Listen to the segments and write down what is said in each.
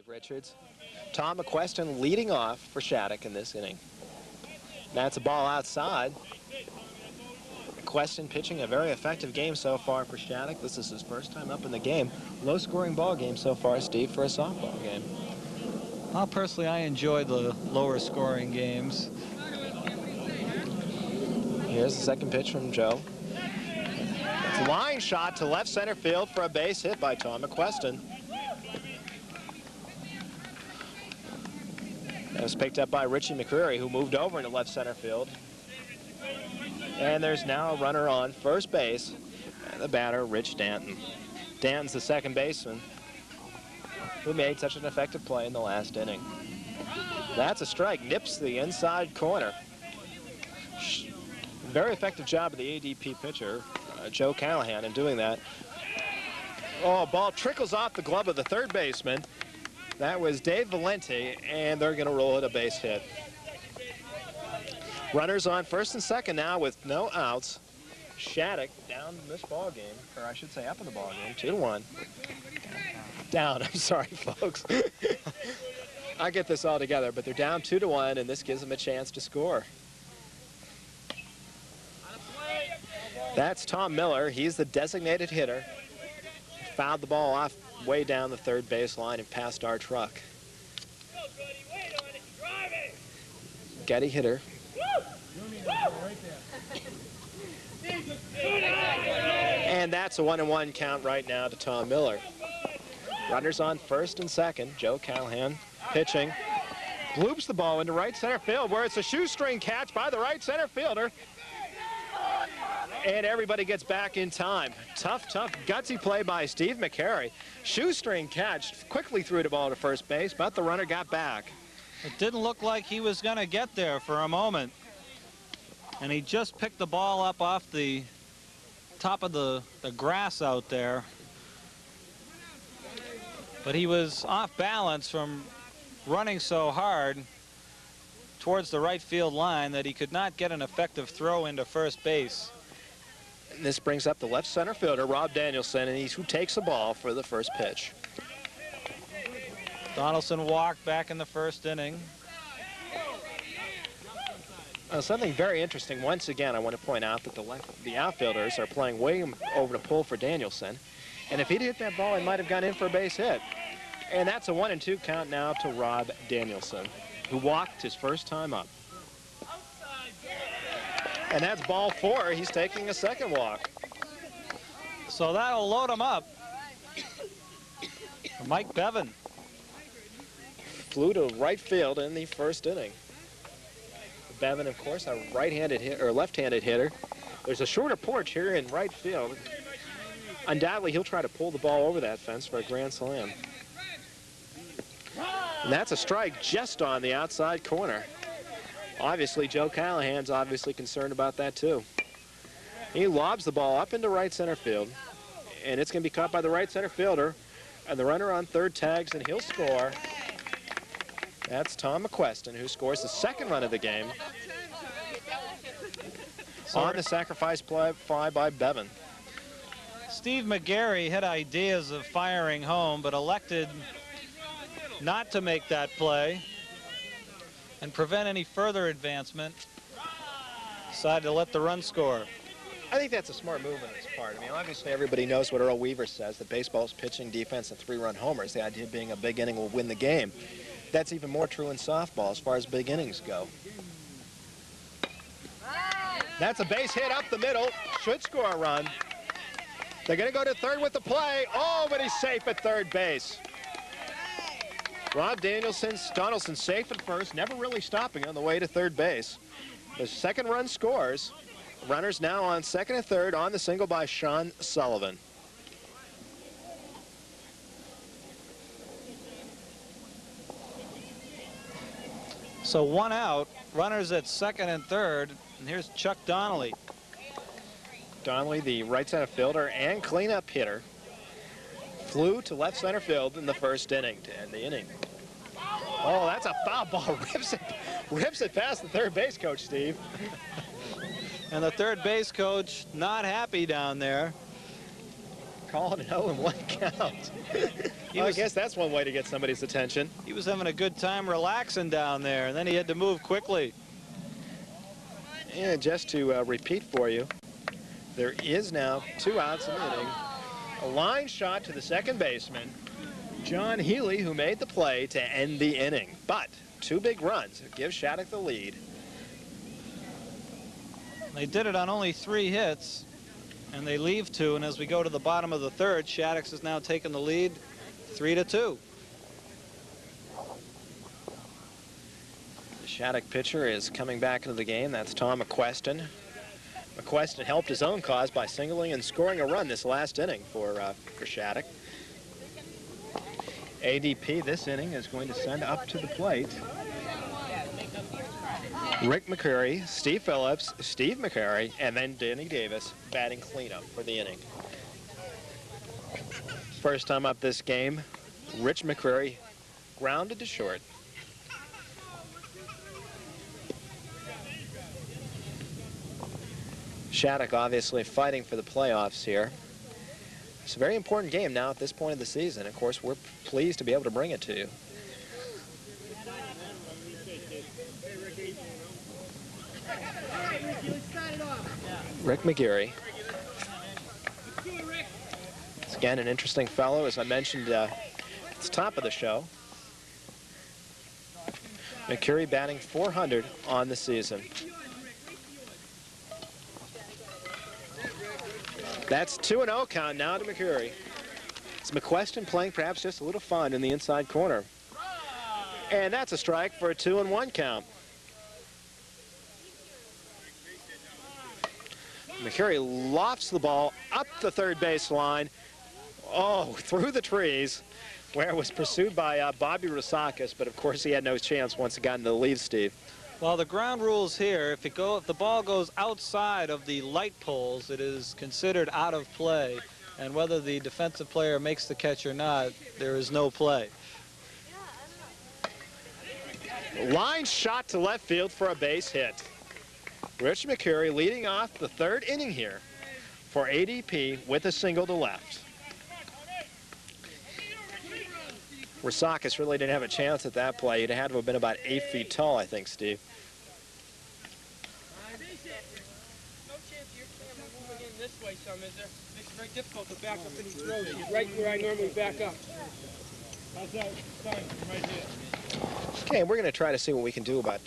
Steve Richards. Tom McQuestion leading off for Shattuck in this inning. That's a ball outside. McQuestion pitching a very effective game so far for Shattuck. This is his first time up in the game. Low-scoring ball game so far, Steve, for a softball game. Well, personally, I enjoy the lower-scoring games. Here's the second pitch from Joe. It's a line shot to left center field for a base hit by Tom McQuestion. That was picked up by Richie McCreary, who moved over into left center field. And there's now a runner on first base, and the batter, Rich Danton. Danton's the second baseman who made such an effective play in the last inning. That's a strike, nips the inside corner. Very effective job of the ADP pitcher, Joe Callahan, in doing that. Oh, ball trickles off the glove of the third baseman. That was Dave Valenti, and they're going to roll it a base hit. Runners on first and second now with no outs. Shattuck down in this ball game, or I should say up in the ball game, 2-1. Down, I'm sorry, folks. I get this all together, but they're down 2-1, and this gives them a chance to score. That's Tom Miller. He's the designated hitter. Fouled the ball off way down the third base line and past our truck. Getty hitter. And that's a 1-1 count right now to Tom Miller. Runners on first and second. Joe Callahan pitching. Bloops the ball into right center field, where it's a shoestring catch by the right center fielder. And everybody gets back in time. Tough, gutsy play by Steve McCary. Shoestring catch, quickly threw the ball to first base, but the runner got back. It didn't look like he was going to get there for a moment. And he just picked the ball up off the top of the grass out there. But he was off balance from running so hard towards the right field line that he could not get an effective throw into first base. And this brings up the left center fielder, Rob Danielson, and he's who takes the ball for the first pitch. Donaldson walked back in the first inning. Something very interesting, once again, I want to point out that the outfielders are playing way over the pull for Danielson. And if he'd hit that ball, he might have gone in for a base hit. And that's a 1-2 count now to Rob Danielson, who walked his first time up. And that's ball 4. He's taking a second walk. So that'll load him up. Mike Bevan flew to right field in the first inning. Bevan, of course, a right-handed hit or left-handed hitter. There's a shorter porch here in right field. Undoubtedly, he'll try to pull the ball over that fence for a grand slam. And that's a strike just on the outside corner. Obviously, Joe Callahan's obviously concerned about that, too. He lobs the ball up into right center field, and it's going to be caught by the right center fielder, and the runner on third tags, and he'll score. That's Tom McQuestion, who scores the second run of the game on the sacrifice fly by Bevan. Steve McGarry had ideas of firing home, but elected not to make that play and prevent any further advancement. Decided to let the run score. I think that's a smart move on his part. I mean, obviously everybody knows what Earl Weaver says, that baseball's pitching, defense, and 3-run homers. The idea being a big inning will win the game. That's even more true in softball as far as big innings go. That's a base hit up the middle. Should score a run. They're going to go to third with the play. Oh, but he's safe at third base. Rob Donaldson safe at first, never really stopping on the way to third base. The second run scores. Runners now on second and third on the single by Sean Sullivan. So 1 out, runners at second and third, and here's Chuck Donnelly. Donnelly, the right center fielder and cleanup hitter, flew to left center field in the first inning to end the inning. Oh, that's a foul ball. Rips it past the third base coach, Steve. And the third base coach not happy down there. calling an 0-1 count. Well, I guess that's one way to get somebody's attention. He was having a good time relaxing down there, and then he had to move quickly. And just to repeat for you, there is now 2 outs in the inning. A line shot to the second baseman, John Healy, who made the play to end the inning. But 2 big runs give Shattuck the lead. They did it on only 3 hits, and they leave 2. And as we go to the bottom of the third, Shattuck has now taken the lead 3-2. The Shattuck pitcher is coming back into the game. That's Tom McQuestion. McQuestion helped his own cause by singling and scoring a run this last inning for Shattuck. ADP this inning is going to send up to the plate Rick McCurry, Steve Phillips, Steve McCurry, and then Danny Davis batting cleanup for the inning. First time up this game, Rich McCurry grounded to short. Shattuck obviously fighting for the playoffs here. It's a very important game now at this point of the season. Of course, we're pleased to be able to bring it to you. Rick McGarry. It's again an interesting fellow, as I mentioned at the top of the show. McCurry batting .400 on the season. That's 2-0 count now to McCurry. It's McQuestion playing perhaps just a little fun in the inside corner. And that's a strike for a 2-1 count. McCurry lofts the ball up the third base line. Oh, through the trees, where it was pursued by Bobby Rusakis, but of course he had no chance once it got into the lead, Steve. Well, the ground rules here, if the ball goes outside of the light poles, it is considered out of play. And whether the defensive player makes the catch or not, there is no play. Line shot to left field for a base hit. Rich McCurry leading off the third inning here for ADP with a single to left. Rusakis really didn't have a chance at that play. He'd had to have been about 8 feet tall, I think, Steve. No chance your camera moving in this way, some, is there? Makes it very difficult to back up any throws. He's right where I normally back up. How's that? Fine, right here. Okay, we're going to try to see what we can do about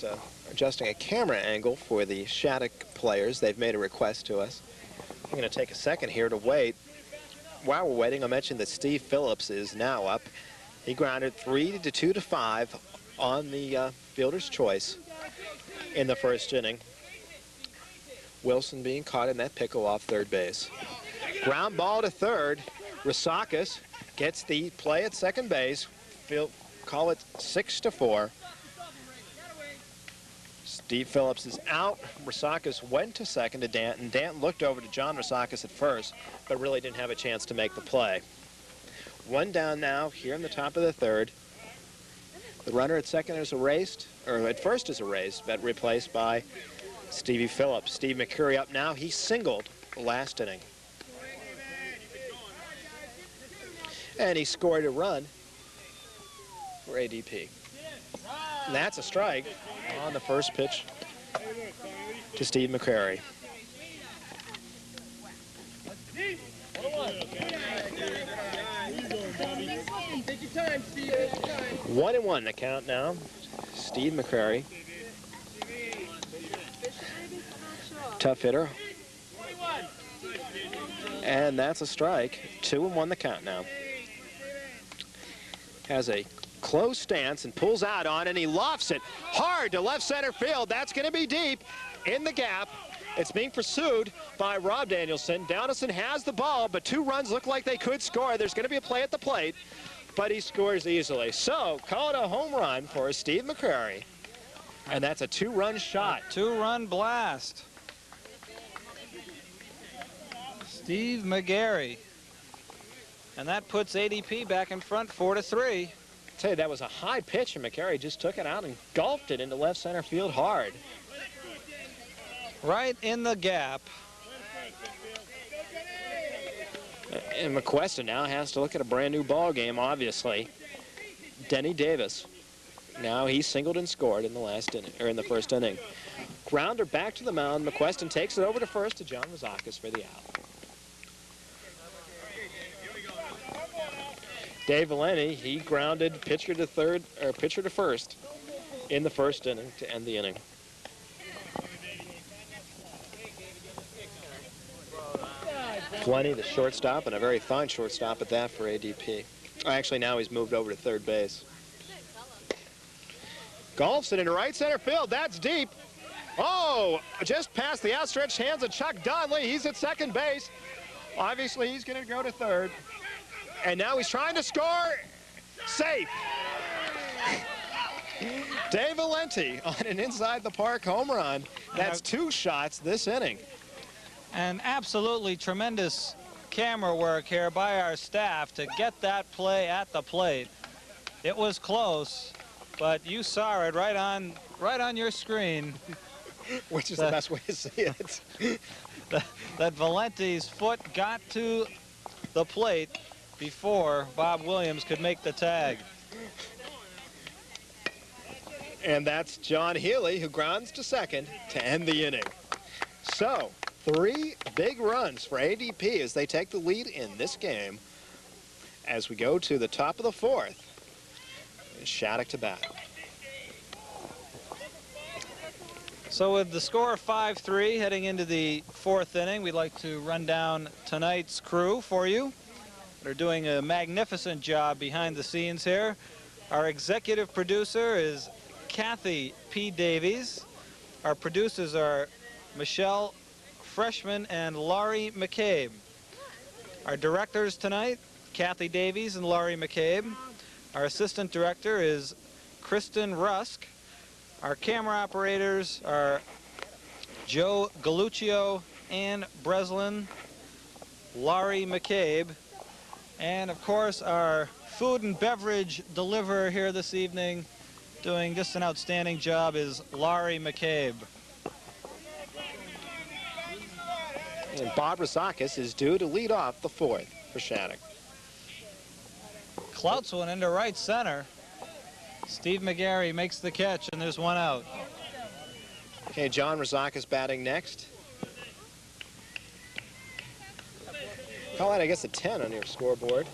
adjusting a camera angle for the Shattuck players. They've made a request to us. I'm going to take a second here to wait. While we're waiting, I mentioned that Steve Phillips is now up. He grounded 3-2-5 on the fielder's choice in the first inning. Wilson being caught in that pickle off third base. Ground ball to third. Rusakis gets the play at second base. Call it 6-4. Steve Phillips is out. Rusakis went to second to Danton. Danton looked over to John Rusakis at first, but really didn't have a chance to make the play. One down now here in the top of the third. The runner at second is erased, or at first is erased, but replaced by Stevie Phillips. Steve McCurry up now. He singled the last inning. And he scored a run for ADP. And that's a strike on the first pitch to Steve McCurry. Take your time, Steve. Take your time. 1-1 the count now. Steve McCurry. Tough hitter. And that's a strike. 2-1 the count now. Has a close stance and pulls out on, and he lofts it hard to left center field. That's going to be deep in the gap. It's being pursued by Rob Danielson. Danielson has the ball, but 2 runs look like they could score. There's going to be a play at the plate, but he scores easily. So call it a home run for Steve McCurry. And that's a 2-run shot. 2-run blast. Steve McGarry. And that puts ADP back in front 4-3. I tell you, that was a high pitch, and McCurry just took it out and golfed it into left center field hard. Right in the gap. And McQuestion now has to look at a brand new ball game, obviously. Denny Davis. Now he singled and scored in the last inning, or in the first inning. Grounder back to the mound. McQuestion takes it over to first to John Razakis for the out. Dave Valenti, he grounded pitcher to first in the first inning to end the inning. Valenti, the shortstop, and a very fine shortstop at that for ADP. Actually, now he's moved over to third base. Golfs it into right center field. That's deep. Oh, just past the outstretched hands of Chuck Donnelly. He's at second base. Obviously, he's going to go to third. And now he's trying to score. Safe. Dave Valenti on an inside the park home run. That's 2 shots this inning. And absolutely tremendous camera work here by our staff to get that play at the plate. It was close, but you saw it right on your screen. Which is the best way to see it. that Valenti's foot got to the plate before Bob Williams could make the tag. And that's John Healy, who grounds to second to end the inning. So 3 big runs for ADP as they take the lead in this game as we go to the top of the 4th. Shattuck to bat. So with the score 5-3 heading into the 4th inning, we'd like to run down tonight's crew for you. They're doing a magnificent job behind the scenes here. Our executive producer is Kathy P. Davies. Our producers are Michelle Freshman and Laurie McCabe. Our directors tonight, Kathy Davies and Laurie McCabe. Our assistant director is Kristen Rusk. Our camera operators are Joe Galuccio, Ann Breslin, Laurie McCabe, and of course our food and beverage deliverer here this evening, doing just an outstanding job, is Laurie McCabe. And Bob Razakis is due to lead off the 4th for Shattuck. Clouts one into right center. Steve McGarry makes the catch, and there's 1 out. Okay, John Razakis batting next. Call that, I guess, a 10 on your scoreboard.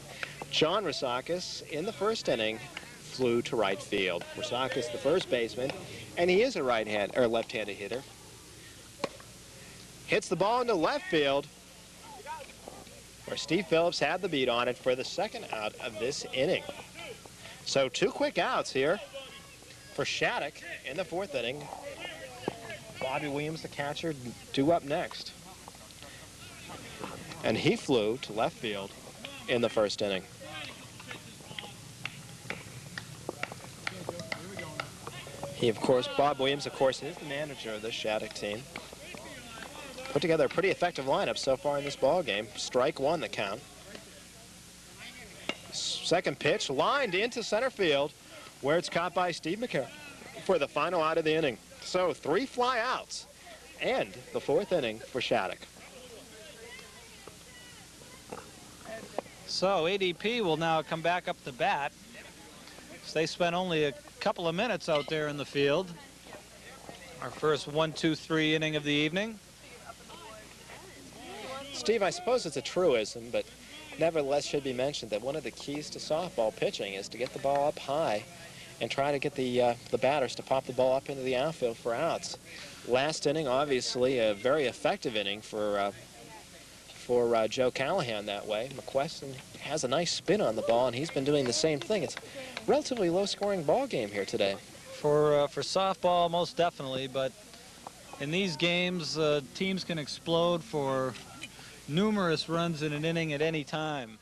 John Razakis, in the first inning, flew to right field. Razakis, the first baseman, and he is a left-handed hitter. Hits the ball into left field, where Steve Phillips had the beat on it for the 2nd out of this inning. So 2 quick outs here for Shattuck in the 4th inning. Bobby Williams, the catcher, due up next. And he flew to left field in the 1st inning. Bob Williams, of course, is the manager of this Shattuck team. Put together a pretty effective lineup so far in this ball game. Strike 1 the count. Second pitch lined into center field, where it's caught by Steve McCarron for the final out of the inning. So 3 fly outs and the 4th inning for Shattuck. So ADP will now come back up to bat. So they spent only a couple of minutes out there in the field. Our first 1-2-3 inning of the evening. Steve, I suppose it's a truism, but nevertheless should be mentioned that one of the keys to softball pitching is to get the ball up high and try to get the batters to pop the ball up into the outfield for outs. Last inning, obviously, a very effective inning for Joe Callahan that way. McQuestion has a nice spin on the ball, and he's been doing the same thing. It's a relatively low-scoring ball game here today. For softball, most definitely, but in these games, teams can explode for numerous runs in an inning at any time.